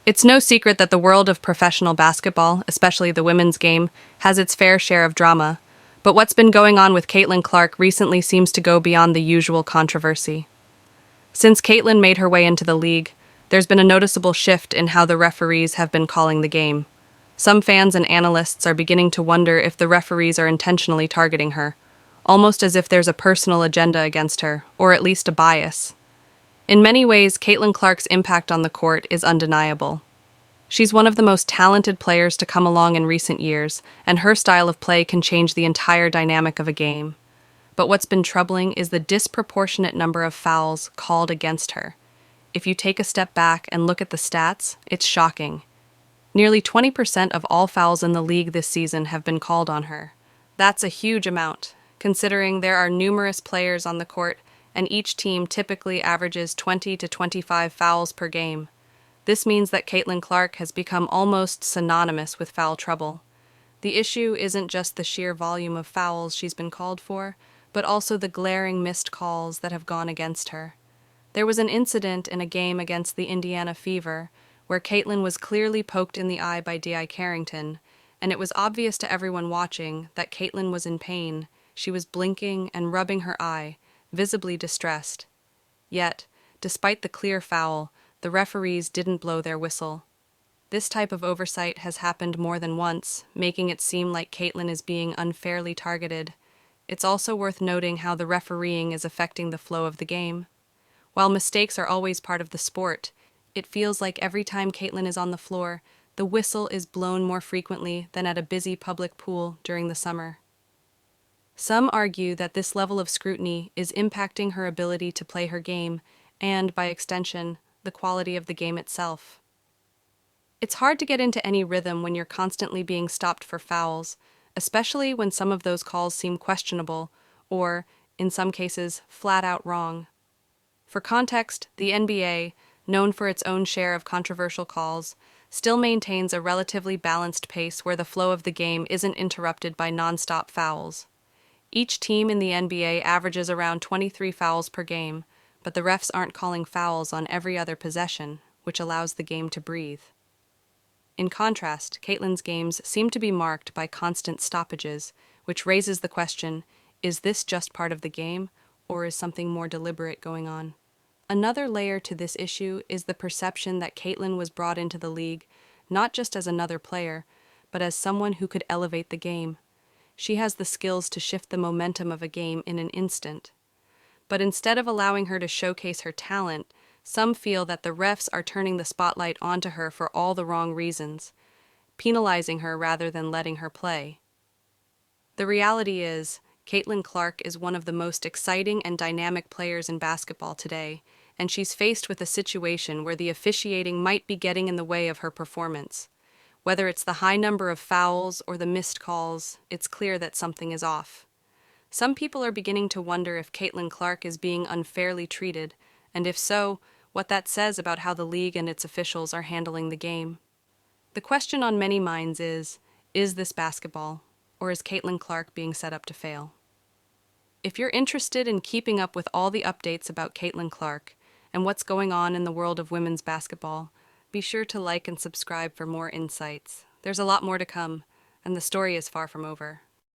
It's no secret that the world of professional basketball, especially the women's game, has its fair share of drama. But what's been going on with Caitlin Clark recently seems to go beyond the usual controversy. Since Caitlin made her way into the league, there's been a noticeable shift in how the referees have been calling the game. Some fans and analysts are beginning to wonder if the referees are intentionally targeting her, almost as if there's a personal agenda against her, or at least a bias. In many ways, Caitlin Clark's impact on the court is undeniable. She's one of the most talented players to come along in recent years, and her style of play can change the entire dynamic of a game. But what's been troubling is the disproportionate number of fouls called against her. If you take a step back and look at the stats, it's shocking. Nearly 20% of all fouls in the league this season have been called on her. That's a huge amount, considering there are numerous players on the court, and each team typically averages 20 to 25 fouls per game. This means that Caitlin Clark has become almost synonymous with foul trouble. The issue isn't just the sheer volume of fouls she's been called for, but also the glaring missed calls that have gone against her. There was an incident in a game against the Indiana Fever where Caitlin was clearly poked in the eye by D.I. Carrington, and it was obvious to everyone watching that Caitlin was in pain. She was blinking and rubbing her eye, visibly distressed. Yet, despite the clear foul, the referees didn't blow their whistle. This type of oversight has happened more than once, making it seem like Caitlin is being unfairly targeted. It's also worth noting how the refereeing is affecting the flow of the game. While mistakes are always part of the sport, it feels like every time Caitlin is on the floor, the whistle is blown more frequently than at a busy public pool during the summer. Some argue that this level of scrutiny is impacting her ability to play her game and, by extension, the quality of the game itself. It's hard to get into any rhythm when you're constantly being stopped for fouls, especially when some of those calls seem questionable or, in some cases, flat out wrong. For context, the NBA, known for its own share of controversial calls, still maintains a relatively balanced pace where the flow of the game isn't interrupted by non-stop fouls. Each team in the NBA averages around 23 fouls per game, but the refs aren't calling fouls on every other possession, which allows the game to breathe. In contrast, Caitlin's games seem to be marked by constant stoppages, which raises the question, is this just part of the game, or is something more deliberate going on? Another layer to this issue is the perception that Caitlin was brought into the league not just as another player, but as someone who could elevate the game. She has the skills to shift the momentum of a game in an instant. But instead of allowing her to showcase her talent, some feel that the refs are turning the spotlight onto her for all the wrong reasons, penalizing her rather than letting her play. The reality is, Caitlin Clark is one of the most exciting and dynamic players in basketball today, and she's faced with a situation where the officiating might be getting in the way of her performance. Whether it's the high number of fouls or the missed calls, it's clear that something is off. Some people are beginning to wonder if Caitlin Clark is being unfairly treated, and if so, what that says about how the league and its officials are handling the game. The question on many minds is this basketball, or is Caitlin Clark being set up to fail? If you're interested in keeping up with all the updates about Caitlin Clark and what's going on in the world of women's basketball, be sure to like and subscribe for more insights. There's a lot more to come, and the story is far from over.